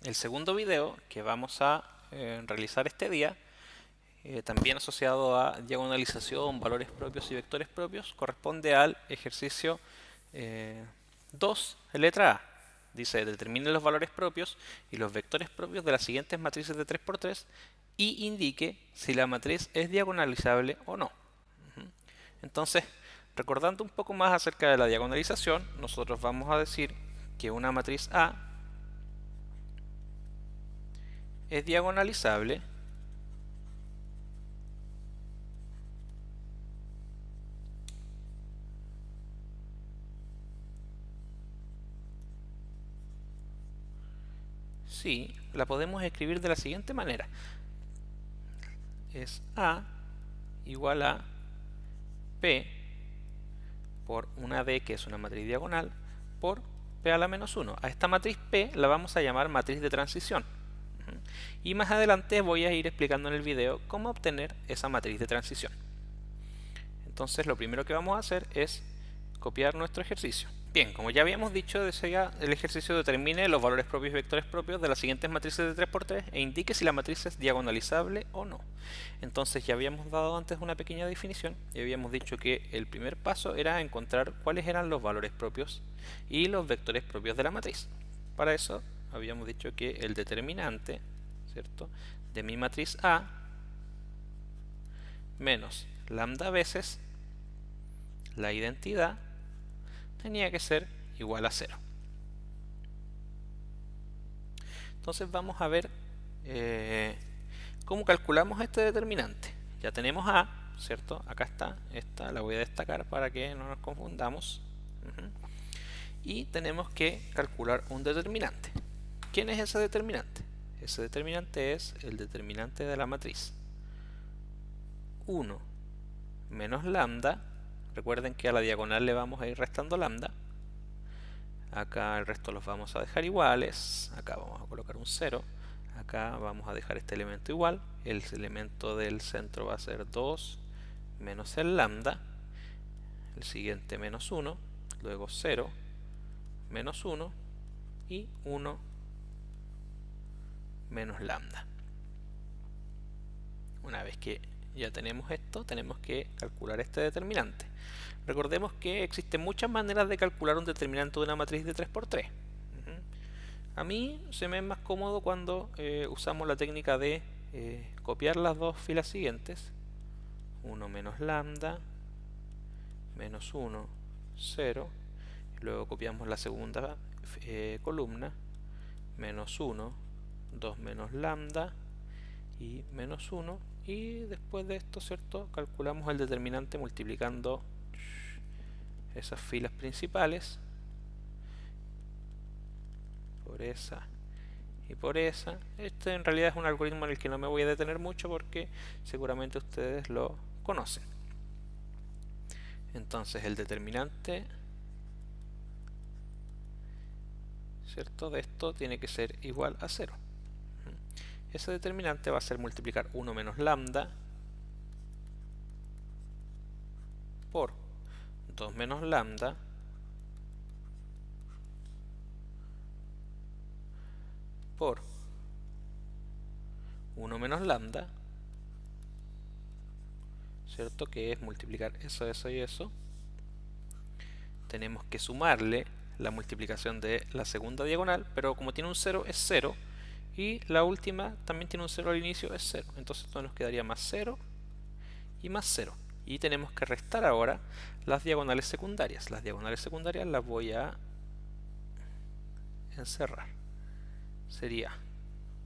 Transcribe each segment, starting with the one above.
El segundo video que vamos a realizar este día, también asociado a diagonalización, valores propios y vectores propios, corresponde al ejercicio 2, letra A. Dice, determine los valores propios y los vectores propios de las siguientes matrices de 3×3 y indique si la matriz es diagonalizable o no. Entonces, recordando un poco más acerca de la diagonalización, nosotros vamos a decir que una matriz A es diagonalizable si la podemos escribir de la siguiente manera. Es A igual a P por una D, que es una matriz diagonal, por P a la menos 1. A esta matriz P la vamos a llamar matriz de transición. Y más adelante voy a ir explicando en el video cómo obtener esa matriz de transición. Entonces lo primero que vamos a hacer es copiar nuestro ejercicio. Bien, como ya habíamos dicho, desea el ejercicio determine los valores propios y vectores propios de las siguientes matrices de 3×3 e indique si la matriz es diagonalizable o no. Entonces ya habíamos dado antes una pequeña definición y habíamos dicho que el primer paso era encontrar cuáles eran los valores propios y los vectores propios de la matriz. Para eso habíamos dicho que el determinante, ¿cierto?, de mi matriz A menos lambda veces la identidad tenía que ser igual a 0. Entonces vamos a ver cómo calculamos este determinante. Ya tenemos A, ¿cierto? Acá está, esta la voy a destacar para que no nos confundamos. Y tenemos que calcular un determinante. ¿Quién es ese determinante? Ese determinante es el determinante de la matriz 1 menos lambda. Recuerden que a la diagonal le vamos a ir restando lambda. Acá el resto los vamos a dejar iguales. Acá vamos a colocar un 0. Acá vamos a dejar este elemento igual. El elemento del centro va a ser 2 menos el lambda. El siguiente menos 1. Luego 0 menos 1 y 1 menos lambda. Una vez que ya tenemos esto, tenemos que calcular este determinante. Recordemos que existen muchas maneras de calcular un determinante de una matriz de 3×3. A mí se me es más cómodo cuando usamos la técnica de copiar las dos filas siguientes. 1 menos lambda, menos 1, 0. Luego copiamos la segunda columna, menos 1, 2 menos lambda y menos 1. Y después de esto, ¿cierto?, calculamos el determinante multiplicando esas filas principales por esa y por esa. Este en realidad es un algoritmo en el que no me voy a detener mucho porque seguramente ustedes lo conocen. Entonces el determinante, ¿cierto?, de esto tiene que ser igual a 0. Ese determinante va a ser multiplicar 1 menos lambda por 2 menos lambda por 1 menos lambda, ¿cierto?, que es multiplicar eso, eso y eso. Tenemos que sumarle la multiplicación de la segunda diagonal, pero como tiene un 0 es 0. Y la última también tiene un 0 al inicio, es 0. Entonces esto nos quedaría más 0 y más 0. Y tenemos que restar ahora las diagonales secundarias. Las diagonales secundarias las voy a encerrar. Sería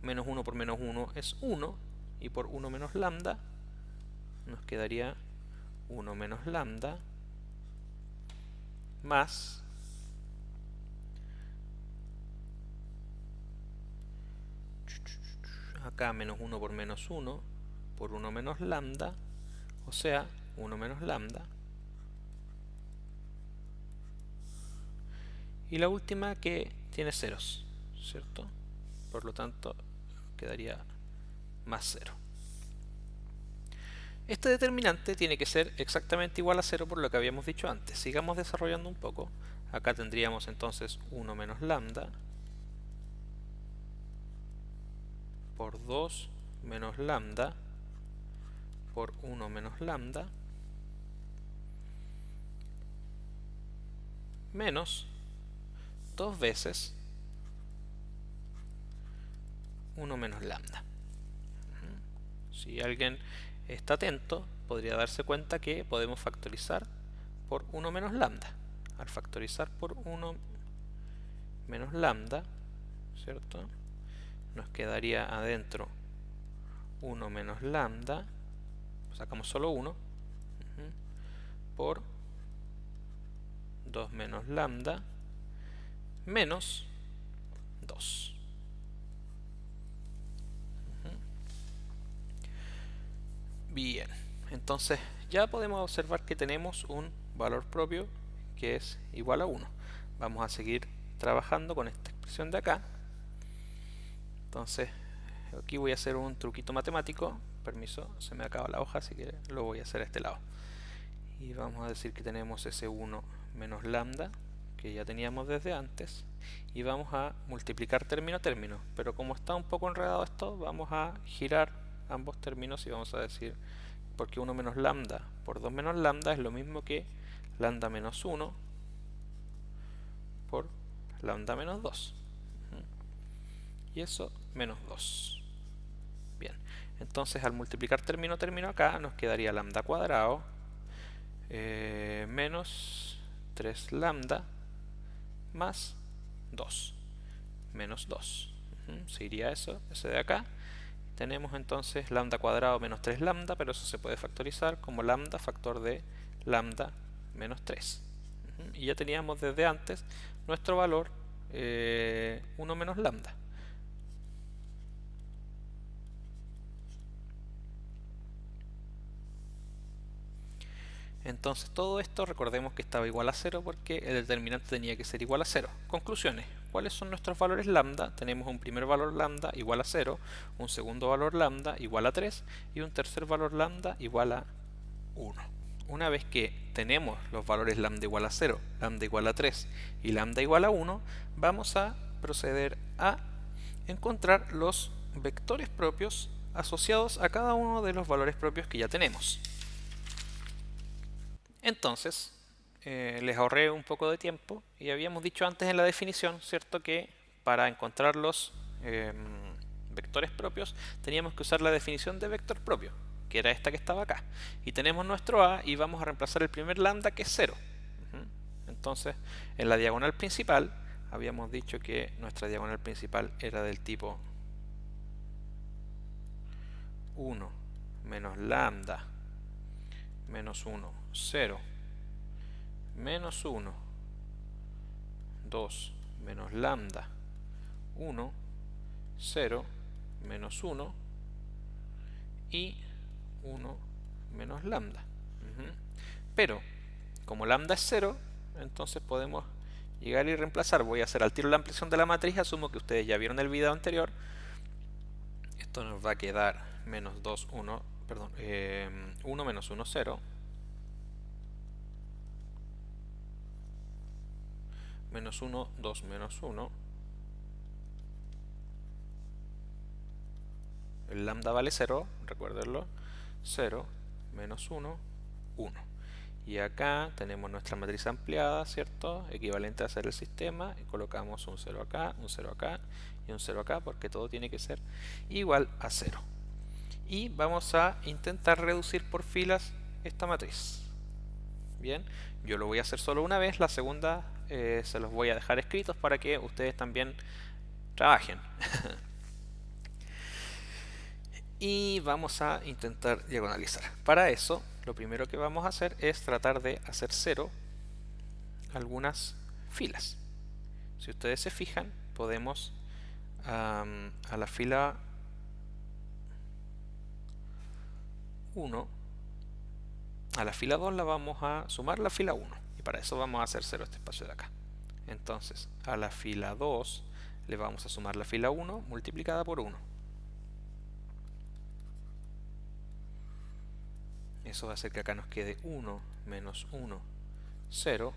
menos 1 por menos 1 es 1. Y por 1 menos lambda nos quedaría 1 menos lambda más acá menos 1 por menos 1 por 1 menos lambda, o sea, 1 menos lambda. Y la última que tiene ceros, ¿cierto? Por lo tanto, quedaría más 0. Este determinante tiene que ser exactamente igual a 0 por lo que habíamos dicho antes. Sigamos desarrollando un poco. Acá tendríamos entonces 1 menos lambda por 2 menos lambda por 1 menos lambda menos 2 veces 1 menos lambda. Si alguien está atento, podría darse cuenta que podemos factorizar por 1 menos lambda. Al factorizar por 1 menos lambda, ¿cierto?, nos quedaría adentro 1 menos lambda, sacamos solo 1, por 2 menos lambda menos 2. Bien, entonces ya podemos observar que tenemos un valor propio que es igual a 1. Vamos a seguir trabajando con esta expresión de acá. Entonces aquí voy a hacer un truquito matemático. Permiso, se me acaba la hoja, así que lo voy a hacer a este lado. Y vamos a decir que tenemos ese 1 menos lambda que ya teníamos desde antes, y vamos a multiplicar término a término, pero como está un poco enredado esto, vamos a girar ambos términos y vamos a decir, porque 1 menos lambda por 2 menos lambda es lo mismo que lambda menos 1 por lambda menos 2, y eso menos 2. Bien, entonces al multiplicar término a término acá nos quedaría lambda cuadrado menos 3 lambda más 2, menos 2. Se iría eso, ese de acá. Tenemos entonces lambda cuadrado menos 3 lambda, pero eso se puede factorizar como lambda factor de lambda menos 3. Y ya teníamos desde antes nuestro valor 1 menos lambda. Entonces todo esto recordemos que estaba igual a 0 porque el determinante tenía que ser igual a 0. Conclusiones. ¿Cuáles son nuestros valores lambda? Tenemos un primer valor lambda igual a 0, un segundo valor lambda igual a 3 y un tercer valor lambda igual a 1. Una vez que tenemos los valores lambda igual a 0, lambda igual a 3 y lambda igual a 1, vamos a proceder a encontrar los vectores propios asociados a cada uno de los valores propios que ya tenemos. Entonces, les ahorré un poco de tiempo y habíamos dicho antes en la definición, ¿cierto?, que para encontrar los vectores propios teníamos que usar la definición de vector propio, que era esta que estaba acá. Y tenemos nuestro A y vamos a reemplazar el primer lambda, que es 0. Entonces, en la diagonal principal habíamos dicho que nuestra diagonal principal era del tipo 1 menos lambda menos 1, 0, menos 1, 2, menos lambda, 1, 0, menos 1 y 1 menos lambda. Pero, como lambda es 0, entonces podemos llegar y reemplazar. Voy a hacer al tiro la ampliación de la matriz. Asumo que ustedes ya vieron el video anterior. Esto nos va a quedar menos 2, 1, perdón, 1 menos 1, 0. Menos 1, 2 menos 1. El lambda vale 0, recuérdenlo. 0, menos 1, 1. Y acá tenemos nuestra matriz ampliada, ¿cierto?, equivalente a hacer el sistema. Y colocamos un 0 acá, un 0 acá y un 0 acá, porque todo tiene que ser igual a 0. Y vamos a intentar reducir por filas esta matriz. Bien, yo lo voy a hacer solo una vez, la segunda se los voy a dejar escritos para que ustedes también trabajen. Y vamos a intentar diagonalizar. Para eso, lo primero que vamos a hacer es tratar de hacer 0 algunas filas. Si ustedes se fijan, podemos a la fila 1, a la fila 2 la vamos a sumar la fila 1, y para eso vamos a hacer 0 este espacio de acá. Entonces a la fila 2 le vamos a sumar la fila 1 multiplicada por 1. Eso va a hacer que acá nos quede 1 menos 1, 0.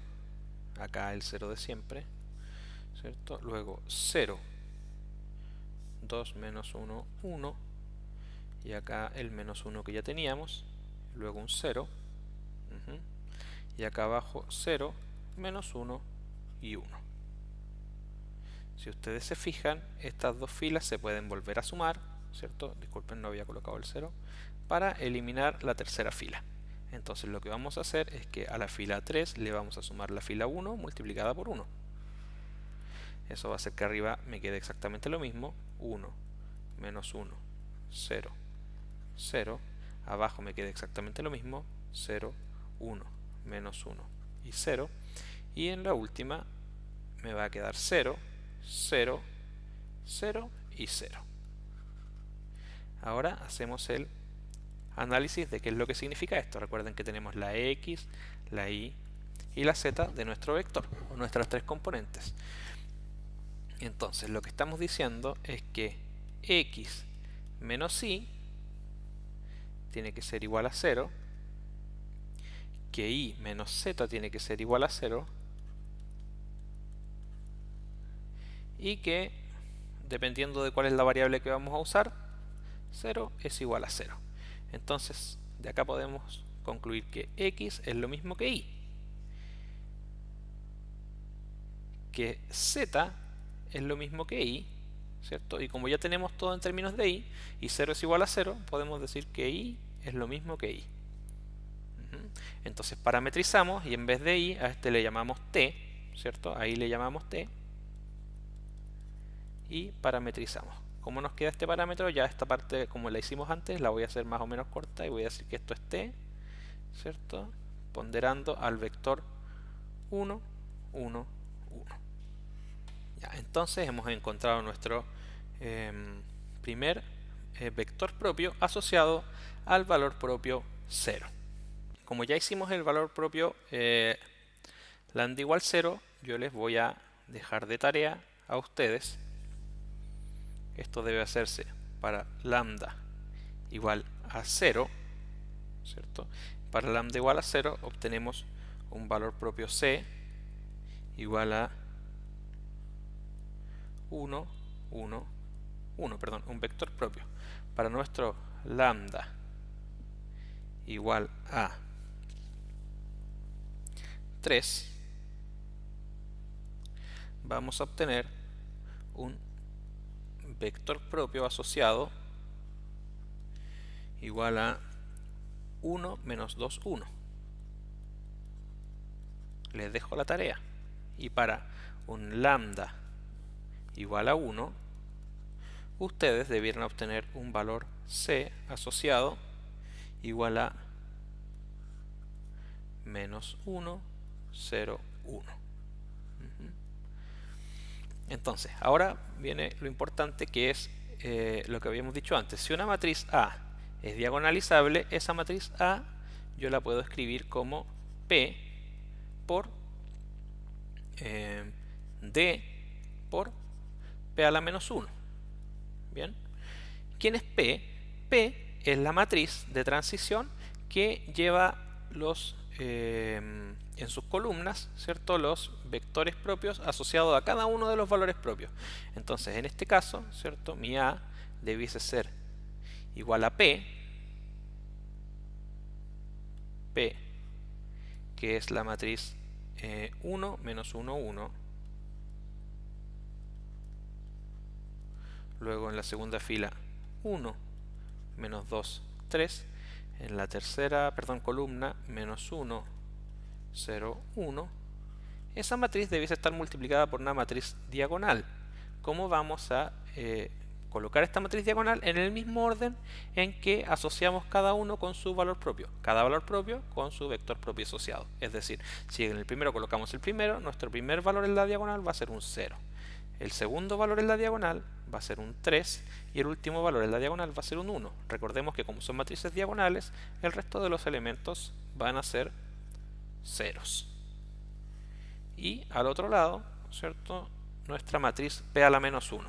Acá el 0 de siempre, ¿cierto? Luego 0, 2, menos 1, 1, y acá el menos 1 que ya teníamos, luego un 0, y acá abajo 0, menos 1 y 1. Si ustedes se fijan, estas dos filas se pueden volver a sumar, ¿cierto? Disculpen, no había colocado el 0, para eliminar la tercera fila. Entonces lo que vamos a hacer es que a la fila 3 le vamos a sumar la fila 1 multiplicada por 1. Eso va a hacer que arriba me quede exactamente lo mismo, 1, menos 1, 0, 0. Abajo me quede exactamente lo mismo, 0, 1, menos 1 y 0. Y en la última me va a quedar 0, 0, 0 y 0. Ahora hacemos el análisis de qué es lo que significa esto. Recuerden que tenemos la X, la Y y la Z de nuestro vector, o nuestras tres componentes. Entonces lo que estamos diciendo es que X menos Y tiene que ser igual a 0, que Y menos Z tiene que ser igual a 0, y que, dependiendo de cuál es la variable que vamos a usar, 0 es igual a 0. Entonces, de acá podemos concluir que X es lo mismo que Y, que Z es lo mismo que Y, ¿cierto? Y como ya tenemos todo en términos de Y, y 0 es igual a 0, podemos decir que Y es lo mismo que Y. Entonces parametrizamos y en vez de Y a este le llamamos T, ¿cierto? Ahí le llamamos T y parametrizamos. ¿Cómo nos queda este parámetro? Ya esta parte, como la hicimos antes, la voy a hacer más o menos corta y voy a decir que esto es T, ¿cierto? Ponderando al vector 1, 1, 1. Ya, entonces hemos encontrado nuestro primer vector propio asociado al valor propio 0. Como ya hicimos el valor propio lambda igual 0, yo les voy a dejar de tarea a ustedes. Esto debe hacerse para lambda igual a 0, ¿cierto? Para lambda igual a 0 obtenemos un valor propio C igual a 1, 1, 1, perdón, un vector propio. Para nuestro lambda igual a 3, vamos a obtener un vector propio asociado igual a 1 menos 2, 1. Les dejo la tarea. Y para un lambda igual a 1, ustedes debieran obtener un valor C asociado igual a menos 1, 0, 1. Entonces, ahora viene lo importante, que es lo que habíamos dicho antes. Si una matriz A es diagonalizable, esa matriz A yo la puedo escribir como P por D por P a la menos 1. Bien. ¿Quién es P? P es la matriz de transición que lleva los en sus columnas, ¿cierto?, los vectores propios asociados a cada uno de los valores propios. Entonces, en este caso, ¿cierto?, mi A debiese ser igual a P, que es la matriz 1, menos 1, 1. Luego en la segunda fila 1, menos 2, 3. En la tercera, columna, menos 1, 0, 1. Esa matriz debiese estar multiplicada por una matriz diagonal. ¿Cómo vamos a colocar esta matriz diagonal? En el mismo orden en que asociamos cada uno con su valor propio. Cada valor propio con su vector propio asociado. Es decir, si en el primero colocamos el primero, nuestro primer valor en la diagonal va a ser un 0. El segundo valor en la diagonal va a ser un 3 y el último valor en la diagonal va a ser un 1. Recordemos que como son matrices diagonales, el resto de los elementos van a ser ceros. Y al otro lado, ¿cierto?, nuestra matriz P a la menos 1.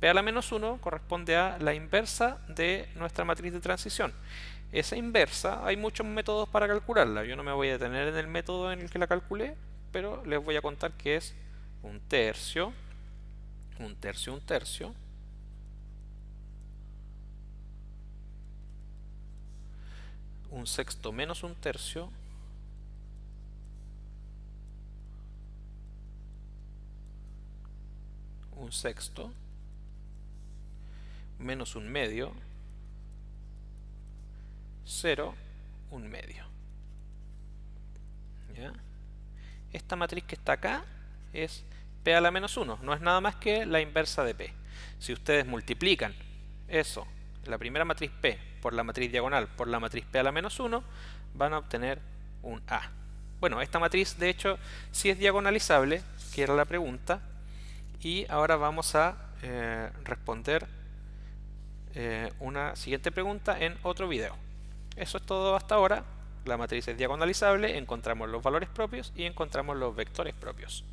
P a la menos 1 corresponde a la inversa de nuestra matriz de transición. Esa inversa, hay muchos métodos para calcularla. Yo no me voy a detener en el método en el que la calculé, pero les voy a contar que es un tercio, un tercio, un tercio, un sexto menos un tercio un sexto menos un medio 0 un medio. ¿Ya? Esta matriz que está acá es P a la menos 1, no es nada más que la inversa de P. Si ustedes multiplican eso, la primera matriz P por la matriz diagonal por la matriz P a la menos 1, van a obtener un A. Bueno, esta matriz de hecho sí es diagonalizable, que era la pregunta, y ahora vamos a responder una siguiente pregunta en otro video. Eso es todo hasta ahora. La matriz es diagonalizable, encontramos los valores propios y encontramos los vectores propios.